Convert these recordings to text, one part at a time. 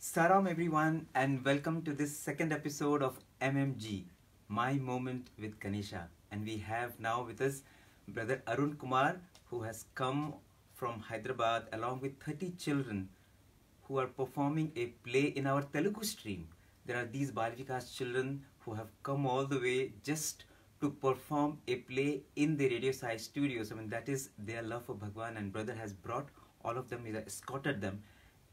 Salam everyone and welcome to this second episode of MMG, My Moment with Ganesha. And we have now with us brother Arun Kumar, who has come from Hyderabad along with 30 children who are performing a play in our Telugu stream. There are these Balavikas children who have come all the way just to perform a play in the Radio Sai studios. I mean, that is their love for Bhagawan, and brother has brought all of them, he has escorted them.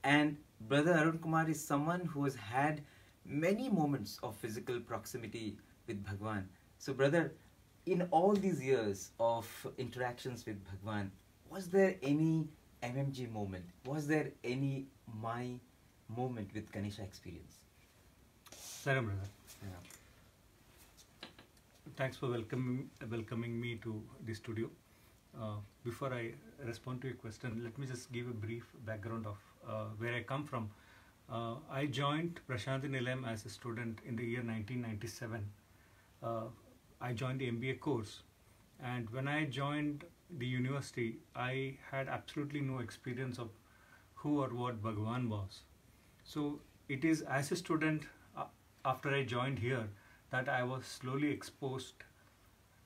And brother Arun Kumar is someone who has had many moments of physical proximity with Bhagawan. So brother, in all these years of interactions with Bhagawan, was there any MMG moment? Was there any my moment with Ganesha experience? Salam, brother. Yeah. Thanks for welcoming me to the studio. Before I respond to your question, let me just give a brief background of where I come from. I joined Prashanthi Nilayam as a student in the year 1997. I joined the MBA course, and when I joined the university, I had absolutely no experience of who or what Bhagawan was. So it is as a student, after I joined here, that I was slowly exposed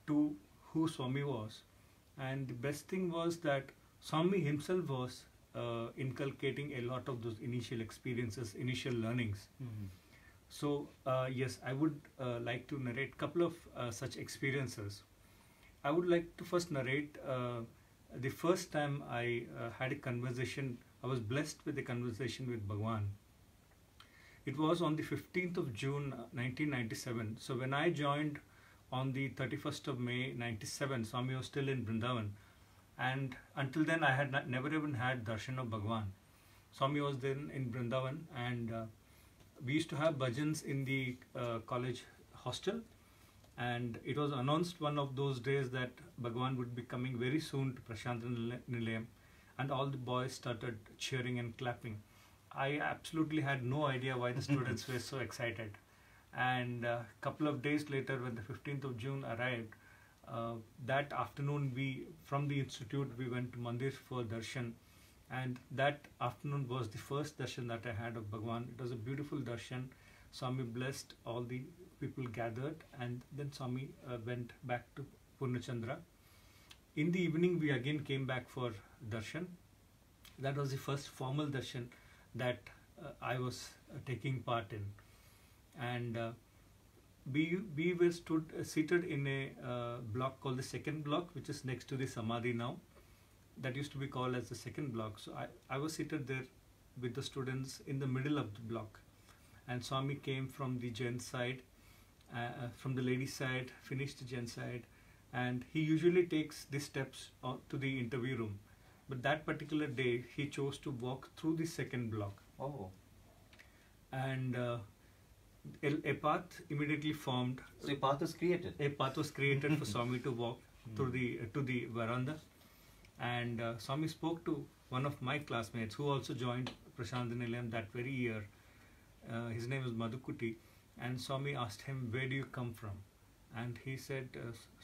to who Swami was. And the best thing was that Swami himself was inculcating a lot of those initial experiences, initial learnings. Mm-hmm. So yes, I would like to narrate a couple of such experiences. I would like to first narrate the first time I had a conversation. I was blessed with a conversation with Bhagawan. It was on the 15th of June 1997. So when I joined on the 31st of May 97, Swami was still in Vrindavan. And until then, I had never even had darshan of Bhagawan. Swami was then in Vrindavan, and we used to have bhajans in the college hostel. And it was announced one of those days that Bhagawan would be coming very soon to Prashanthi Nilayam. And all the boys started cheering and clapping. I absolutely had no idea why the students were so excited. And a couple of days later, when the 15th of June arrived, that afternoon from the institute, we went to Mandir for darshan. And that afternoon was the first darshan that I had of Bhagawan. It was a beautiful darshan. Swami blessed all the people gathered, and then Swami went back to Purnachandra. In the evening, we again came back for darshan. That was the first formal darshan that I was taking part in. And we were seated in a block called the second block, which is next to the Samadhi now. That used to be called as the second block. So I was seated there with the students in the middle of the block. And Swami came from the gent side, from the lady side, finished the gent side. And he usually takes the steps to the interview room. But that particular day, he chose to walk through the second block. Oh. And a path immediately formed. So a path was created? A path was created for Swami to walk through to the veranda. And Swami spoke to one of my classmates who also joined Prashanthi Nilayam that very year. His name is Madhukuti. And Swami asked him, "Where do you come from?" And he said,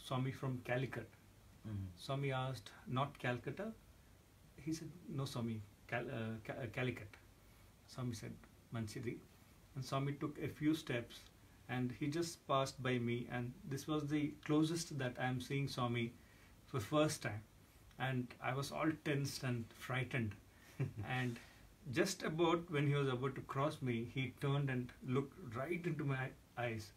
"Swami, from Calicut." Mm-hmm. Swami asked, "Not Calcutta?" He said, "No, Swami, Calicut." Swami said, "Manchidi." And Swami took a few steps, and he just passed by me, and this was the closest that I am seeing Swami for the first time. And I was all tensed and frightened. And just about when he was about to cross me, he turned and looked right into my eyes.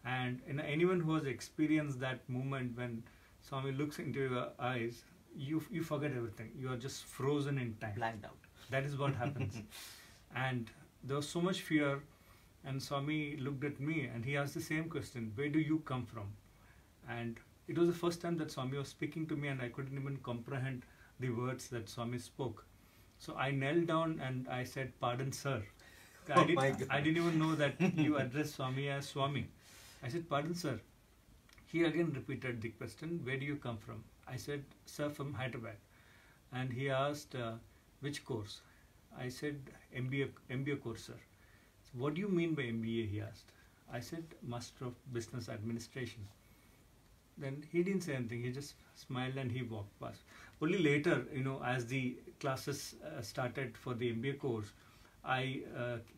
And anyone who has experienced that moment when Swami looks into your eyes, you forget everything. You are just frozen in time. Blanked out. That is what happens. And there was so much fear. And Swami looked at me and he asked the same question, "Where do you come from?" And it was the first time that Swami was speaking to me, and I couldn't even comprehend the words that Swami spoke. So I knelt down and I said, "Pardon, sir." I didn't even know that you addressed Swami as Swami. I said, "Pardon, sir." He again repeated the question, "Where do you come from?" I said, "Sir, from Hyderabad." And he asked, "Which course?" I said, MBA course, sir." "What do you mean by MBA?" he asked. I said, "Master of Business Administration." Then he didn't say anything. He just smiled and he walked past. Only later, as the classes started for the MBA course, I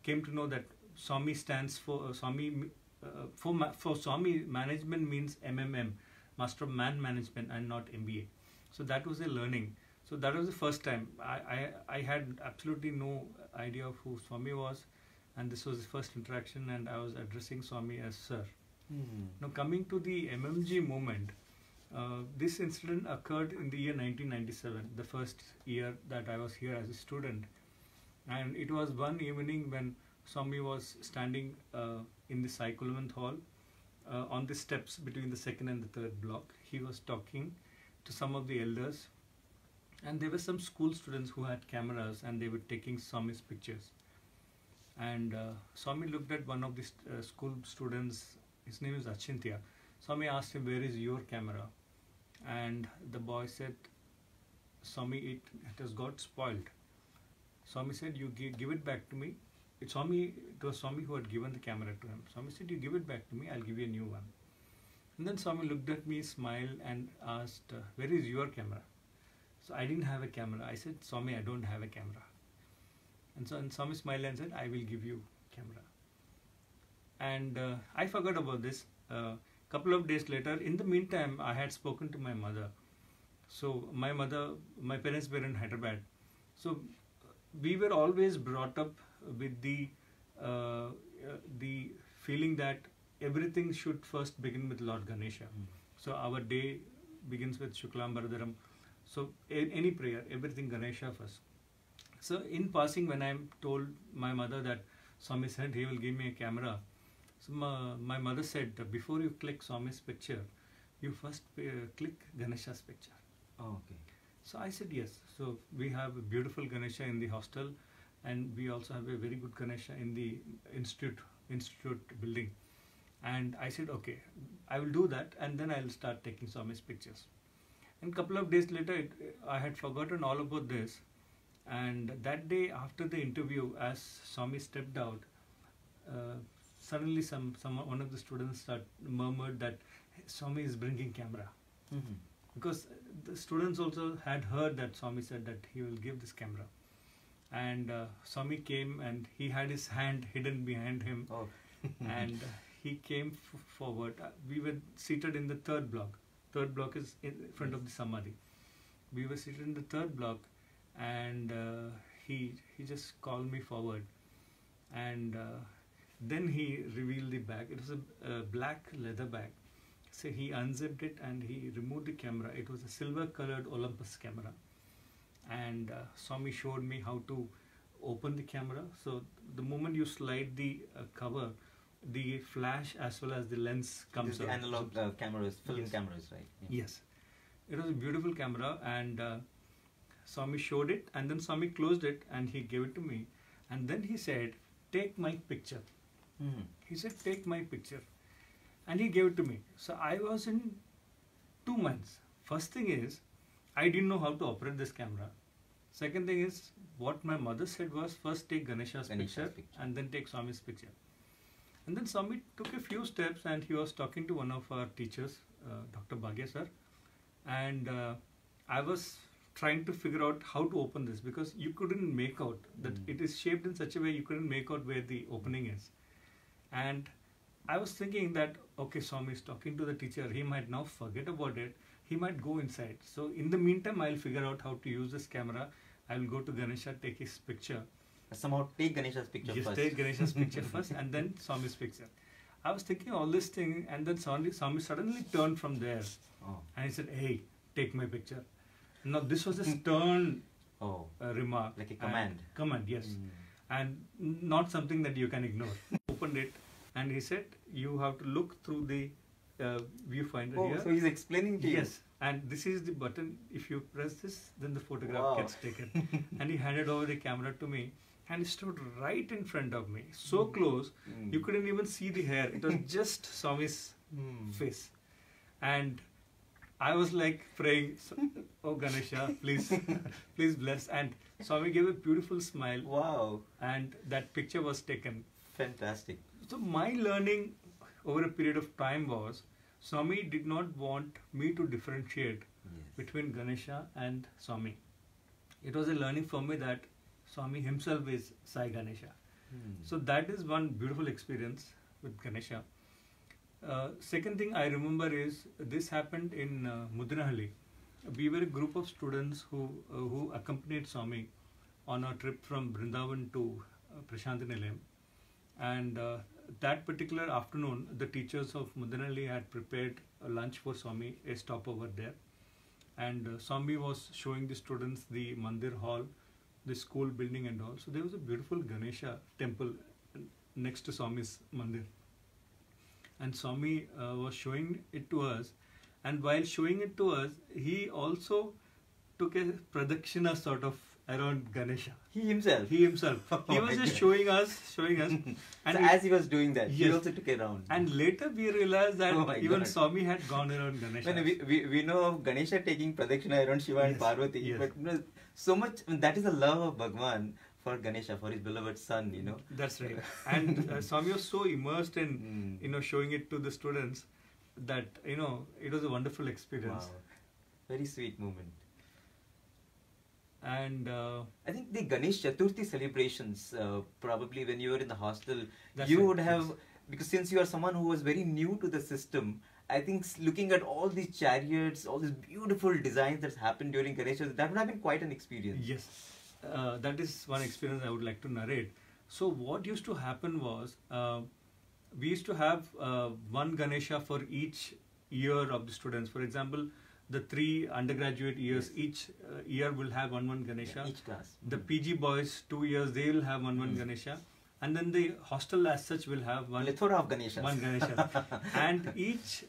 came to know that Swami stands for for Swami, management means MMM, Master of Man Management, and not MBA. So that was a learning. So that was the first time. I had absolutely no idea of who Swami was, and this was the first interaction, and I was addressing Swami as sir. Now coming to the MMG movement, this incident occurred in the year 1997, the first year that I was here as a student. And it was one evening when Swami was standing in the Sai Hall on the steps between the second and the third block. He was talking to some of the elders, and there were some school students who had cameras, and they were taking Swami's pictures. And Swami looked at one of the school students. His name is Achintya. Swami asked him, "Where is your camera?" And the boy said, "Swami, it has got spoiled." Swami said, "You give it back to me." It was Swami who had given the camera to him. Swami said, "You give it back to me, I'll give you a new one." And then Swami looked at me, smiled, and asked, "Where is your camera?" So I didn't have a camera. I said, "Swami, I don't have a camera." And Swami smiled and said, "I will give you camera." And I forgot about this. Couple of days later, in the meantime, I had spoken to my mother. So my parents were in Hyderabad. So we were always brought up with the feeling that everything should first begin with Lord Ganesha. So our day begins with Shuklam Bharadaram. So any prayer, everything Ganesha first. So in passing, when I told my mother that Swami said he will give me a camera, so my mother said, "Before you click Swami's picture, you first click Ganesha's picture." Oh, okay. So I said yes. So we have a beautiful Ganesha in the hostel, and we also have a very good Ganesha in the institute building. And I said, "Okay, I will do that, and then I'll start taking Swami's pictures." And a couple of days later, I had forgotten all about this. And that day after the interview, as Swami stepped out, suddenly one of the students murmured that Swami is bringing camera. Because the students also had heard that Swami said that he will give this camera. And Swami came, and he had his hand hidden behind him. Oh. And he came forward. We were seated in the third block. Third block is in front of the Samadhi. We were seated in the third block, and he just called me forward. And then he revealed the bag. It was a black leather bag. So he unzipped it and he removed the camera. It was a silver-colored Olympus camera. And Swami showed me how to open the camera. So the moment you slide the cover, the flash as well as the lens comes out. The analog cameras, film cameras, right? Yeah. Yes. It was a beautiful camera, and Swami showed it, and then Swami closed it and he gave it to me. And then he said, "Take my picture." He said, "Take my picture." And he gave it to me. So I was in 2 months. First thing is, I didn't know how to operate this camera. Second thing is, what my mother said was, first take Ganesha's picture and then take Swami's picture. And then Swami took a few steps, and he was talking to one of our teachers, Dr. Bhagya sir. And I was trying to figure out how to open this, because you couldn't make out that it is shaped in such a way you couldn't make out where the opening is. And I was thinking that, okay, Swami is talking to the teacher. He might now forget about it. He might go inside. So in the meantime, I'll figure out how to use this camera. I will go to Ganesha, take his picture. Somehow take Ganesha's picture first. Just take Ganesha's picture first, and then Swami's picture. I was thinking all this thing, and then Swami suddenly turned from there. Oh. And he said, "Hey, take my picture." Now this was a stern remark. Like a command. Command, yes. And not something that you can ignore. Opened it, and he said, "You have to look through the viewfinder here." So he's explaining to you. Yes. And this is the button. If you press this, then the photograph gets taken. And he handed over the camera to me, and he stood right in front of me, so close, you couldn't even see the hair. It was just Swami's face. And I was like praying, "Oh Ganesha, please, please bless." And Swami gave a beautiful smile. Wow. And that picture was taken. Fantastic. So my learning over a period of time was, Swami did not want me to differentiate between Ganesha and Swami. It was a learning for me that Swami himself is Sai Ganesha. So that is one beautiful experience with Ganesha. Second thing I remember is this happened in Mudnahalli. We were a group of students who accompanied Swami on a trip from Vrindavan to Prashanti Nilayam. And that particular afternoon, the teachers of Mudnahalli had prepared a lunch for Swami, a stopover there. And Swami was showing the students the Mandir hall, the school building and all. So there was a beautiful Ganesha temple next to Swami's Mandir. And Swami was showing it to us. And while showing it to us, he also took a pradakshina sort of around Ganesha. He himself? He himself. He was just showing us. And so as he was doing that, he also took it around. And later we realized that even Swami had gone around Ganesha. We know of Ganesha taking pradakshina around Shiva and Parvati. But so much, that is the love of Bhagawan for Ganesha, for his beloved son, That's right. And Swami was so immersed in, showing it to the students that, it was a wonderful experience. Wow. Very sweet moment. And I think the Ganesh Chaturthi celebrations, probably when you were in the hostel, would have, because since you are someone who was very new to the system, I think looking at all these chariots, all these beautiful designs that's happened during Ganesh, that would have been quite an experience. Yes, that is one experience I would like to narrate. So what used to happen was, we used to have one Ganesha for each year of the students. For example, the 3 undergraduate years, each year will have one Ganesha. Each class. The PG boys, 2 years, they will have one Ganesha. And then the hostel as such will have one Ganesha. One Ganesha. And each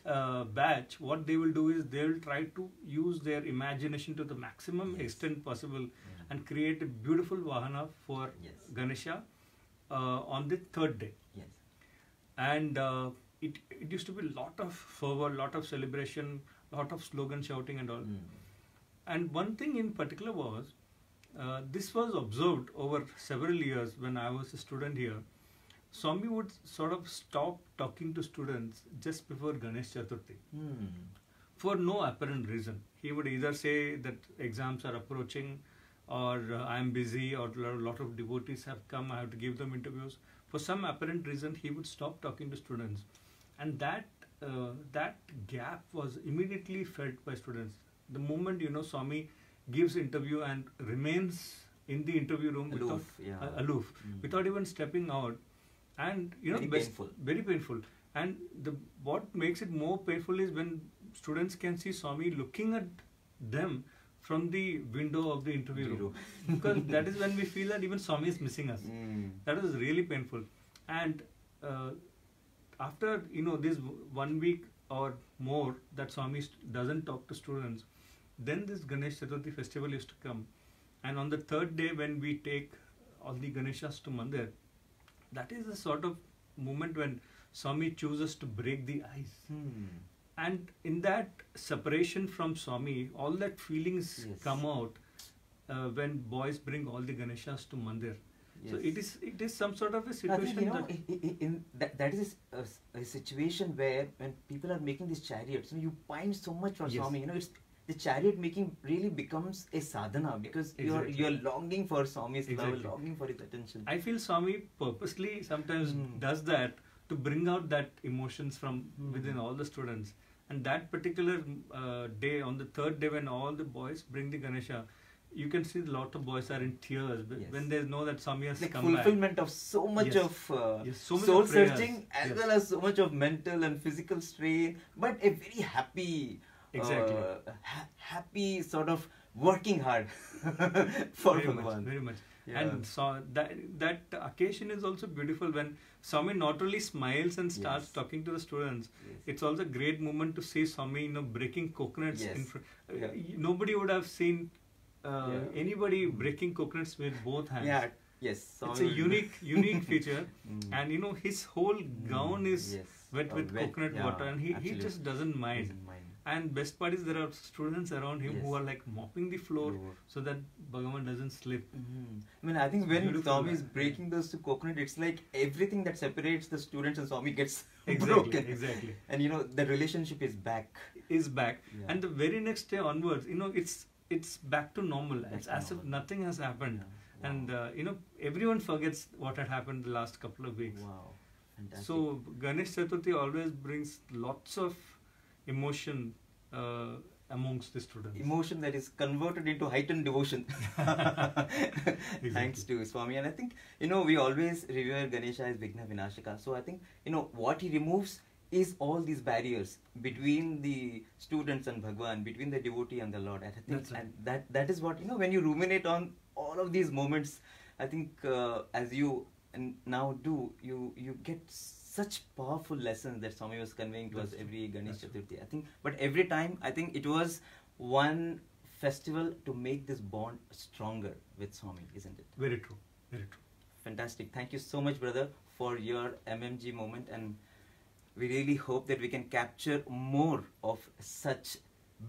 batch, what they will do is they will try to use their imagination to the maximum extent possible and create a beautiful Vahana for Ganesha on the 3rd day. Yes. And it used to be a lot of fervor, lot of celebration, lot of slogan shouting and all. And one thing in particular was, this was observed over several years when I was a student here. Swami would sort of stop talking to students just before Ganesh Chaturthi for no apparent reason. He would either say that exams are approaching, or I am busy, or a lot of devotees have come, I have to give them interviews. For some apparent reason, he would stop talking to students. And that gap was immediately felt by students. The moment, Swami gives interview and remains in the interview room aloof, without even stepping out, and very painful. And what makes it more painful is when students can see Swami looking at them from the window of the interview room, because that is when we feel that even Swami is missing us. That was really painful. And after this 1 week or more that Swami doesn't talk to students, then this Ganesh Chaturthi festival used to come. And on the 3rd day, when we take all the Ganeshas to Mandir, that is a sort of moment when Swami chooses to break the ice. And in that separation from Swami, all that feelings come out when boys bring all the Ganeshas to Mandir. So it is some sort of a situation. I think, that is a situation where when people are making these chariots, you pine so much for Swami. The chariot making really becomes a sadhana, because you are longing for Swami's love, longing for his attention. I feel Swami purposely sometimes does that to bring out that emotions from within all the students. And that particular day, on the 3rd day, when all the boys bring the Ganesha, you can see a lot of boys are in tears when they know that Swami has come back. Fulfillment of so much of soul searching, as well as so much of mental and physical strain, but a very happy, happy sort of working hard for Bhagawan. Very much. And so that occasion is also beautiful when Swami not only smiles and starts talking to the students. It's also a great moment to see Swami breaking coconuts. Nobody would have seen anybody breaking coconuts with both hands. It's a unique feature. And his whole gown is wet with coconut water, and he just doesn't mind. And best part is there are students around him who are like mopping the floor so that Bhagawan doesn't slip. I mean, I think when Swami is breaking those 2 coconut, it's like everything that separates the students and Swami gets broken. Exactly. And the relationship is back. And the very next day onwards, it's back to normal. It's as if nothing has happened. And everyone forgets what had happened the last couple of weeks. Wow, fantastic. So Ganesh Chaturthi always brings lots of emotion amongst the students. Emotion that is converted into heightened devotion. Exactly. Thanks to Swami. And I think, we always revere Ganesha as Vigna Vinashaka. So I think, what he removes is all these barriers between the students and Bhagawan, between the devotee and the Lord. And I think That's right. and that is what, when you ruminate on all of these moments, I think as you now do, you get such powerful lessons that Swami was conveying to us every Ganesh Chaturthi. I think, but every time, I think it was one festival to make this bond stronger with Swami, isn't it? Very true. Very true. Fantastic. Thank you so much, brother, for your MMG moment, and we really hope that we can capture more of such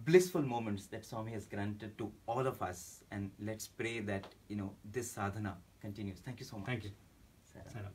blissful moments that Swami has granted to all of us, and let's pray that this sadhana continues. Thank you so much. Thank you. Sarah. Sarah.